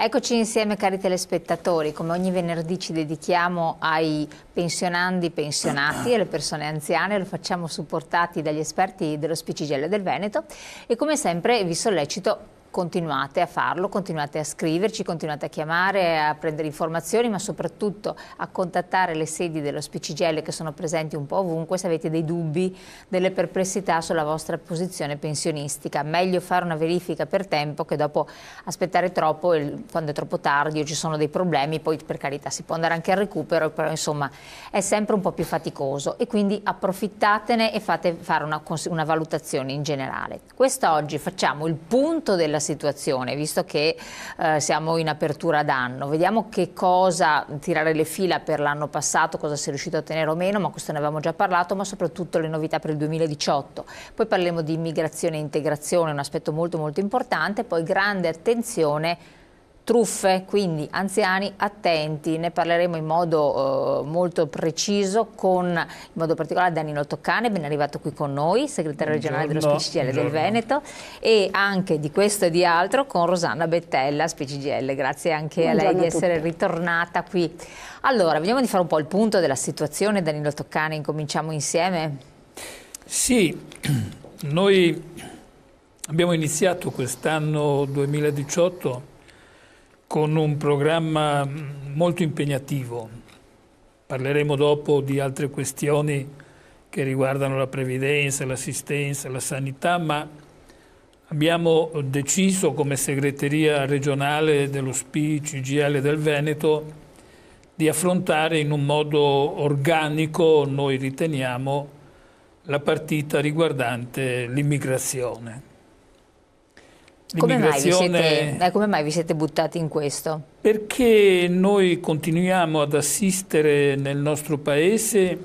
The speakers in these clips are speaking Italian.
Eccoci insieme cari telespettatori, come ogni venerdì ci dedichiamo ai pensionandi, pensionati e alle persone anziane, lo facciamo supportati dagli esperti dello CGIL del Veneto e come sempre vi sollecito continuate a farlo, continuate a scriverci, continuate a chiamare, a prendere informazioni, ma soprattutto a contattare le sedi dello CGIL che sono presenti un po' ovunque se avete dei dubbi, delle perplessità sulla vostra posizione pensionistica. Meglio fare una verifica per tempo che dopo aspettare troppo, quando è troppo tardi o ci sono dei problemi, poi per carità si può andare anche al recupero, però insomma è sempre un po' più faticoso e quindi approfittatene e fate fare una valutazione in generale. Quest'oggi facciamo il punto della situazione, visto che siamo in apertura d'anno. Vediamo che cosa tirare le fila per l'anno passato, cosa si è riuscito a ottenere o meno, ma questo ne avevamo già parlato, ma soprattutto le novità per il 2018. Poi parleremo di immigrazione e integrazione, un aspetto molto molto importante, poi grande attenzione truffe, quindi anziani attenti, ne parleremo in modo molto preciso in modo particolare Danilo Toccane, ben arrivato qui con noi, segretario regionale dello CGIL del Veneto, e anche di questo e di altro con Rosanna Bettella, CGIL. Grazie anche a lei di essere ritornata qui. Allora, vediamo di fare un po' il punto della situazione. Danilo Toccane, incominciamo insieme? Sì, noi abbiamo iniziato quest'anno 2018 con un programma molto impegnativo. Parleremo dopo di altre questioni che riguardano la previdenza, l'assistenza, la sanità, ma abbiamo deciso come segreteria regionale dello CGIL del Veneto di affrontare in un modo organico, noi riteniamo, la partita riguardante l'immigrazione. Come mai vi siete buttati in questo? Perché noi continuiamo ad assistere nel nostro paese,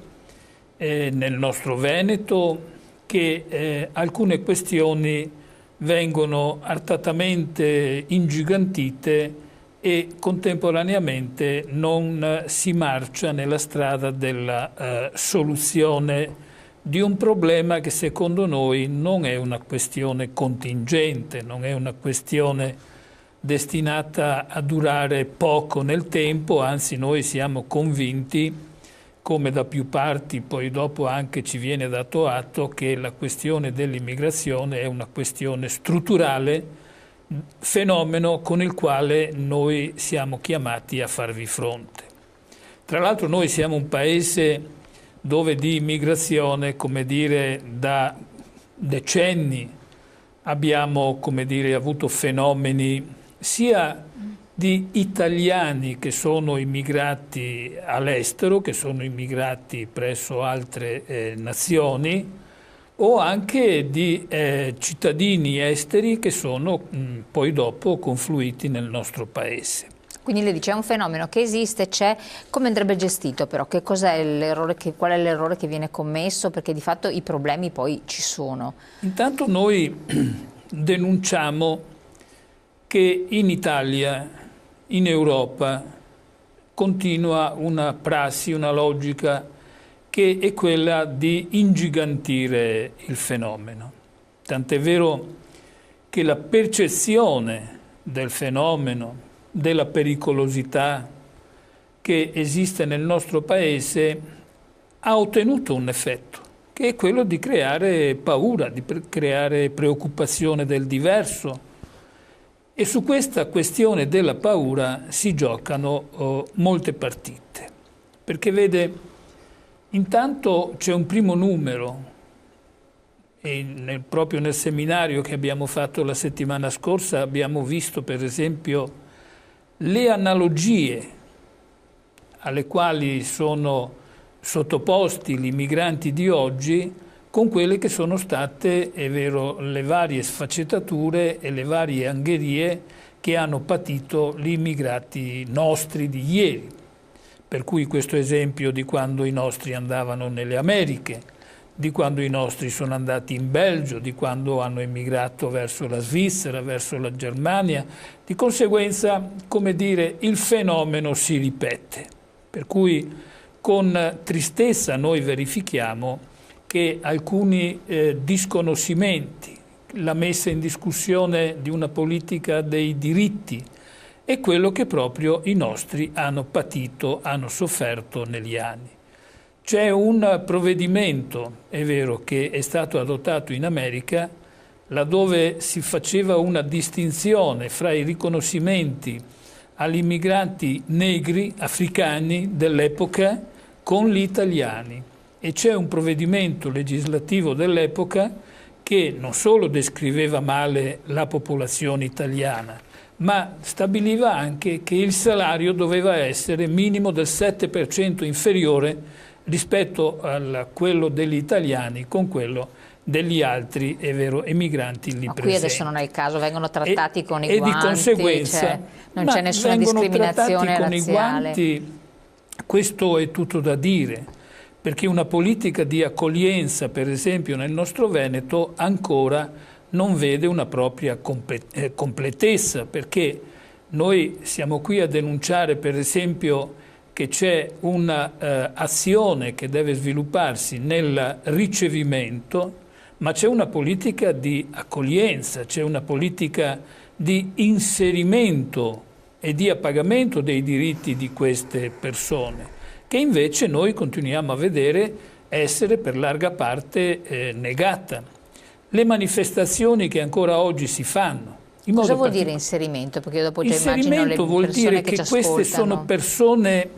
nel nostro Veneto, che alcune questioni vengono artatamente ingigantite e contemporaneamente non si marcia nella strada della soluzione di un problema che secondo noi non è una questione contingente, non è una questione destinata a durare poco nel tempo, anzi noi siamo convinti, come da più parti poi dopo anche ci viene dato atto, che la questione dell'immigrazione è una questione strutturale, fenomeno con il quale noi siamo chiamati a farvi fronte. Tra l'altro noi siamo un paese dove di immigrazione, come dire, da decenni abbiamo, come dire, avuto fenomeni sia di italiani che sono immigrati all'estero, che sono immigrati presso altre nazioni, o anche di cittadini esteri che sono poi dopo confluiti nel nostro paese. Quindi lei dice è un fenomeno che esiste, c'è, come andrebbe gestito però? Che cos'è l'errore, qual è l'errore che viene commesso? Perché di fatto i problemi poi ci sono. Intanto noi denunciamo che in Italia, in Europa, continua una prassi, una logica che è quella di ingigantire il fenomeno. Tant'è vero che la percezione del fenomeno, della pericolosità che esiste nel nostro paese ha ottenuto un effetto, che è quello di creare paura, di creare preoccupazione del diverso. E su questa questione della paura si giocano molte partite. Perché vede, intanto c'è un primo numero, e proprio nel seminario che abbiamo fatto la settimana scorsa abbiamo visto per esempio le analogie alle quali sono sottoposti gli immigranti di oggi con quelle che sono state, è vero, le varie sfaccettature e le varie angherie che hanno patito gli immigrati nostri di ieri. Per cui questo esempio di quando i nostri andavano nelle Americhe, di quando i nostri sono andati in Belgio, di quando hanno emigrato verso la Svizzera, verso la Germania. Di conseguenza, come dire, il fenomeno si ripete. Per cui con tristezza noi verifichiamo che alcuni disconoscimenti, la messa in discussione di una politica dei diritti è quello che proprio i nostri hanno patito, hanno sofferto negli anni. C'è un provvedimento, è vero, che è stato adottato in America, laddove si faceva una distinzione fra i riconoscimenti agli immigranti negri, africani dell'epoca, con gli italiani. E c'è un provvedimento legislativo dell'epoca che non solo descriveva male la popolazione italiana, ma stabiliva anche che il salario doveva essere minimo del 7% inferiore rispetto a quello degli italiani con quello degli altri, è vero, emigranti lì presenti. Qui adesso non è il caso, vengono trattati con i guanti, di conseguenza, cioè, non c'è nessuna discriminazione con razziale. I guanti, questo è tutto da dire, perché una politica di accoglienza, per esempio nel nostro Veneto, ancora non vede una propria completezza, perché noi siamo qui a denunciare, per esempio, che c'è un'azione che deve svilupparsi nel ricevimento, ma c'è una politica di accoglienza, c'è una politica di inserimento e di appagamento dei diritti di queste persone, che invece noi continuiamo a vedere essere per larga parte negata. Le manifestazioni che ancora oggi si fanno. Cosa vuol dire inserimento? Perché io dopo già immagino le persone vuol dire che ci queste sono ascoltano. persone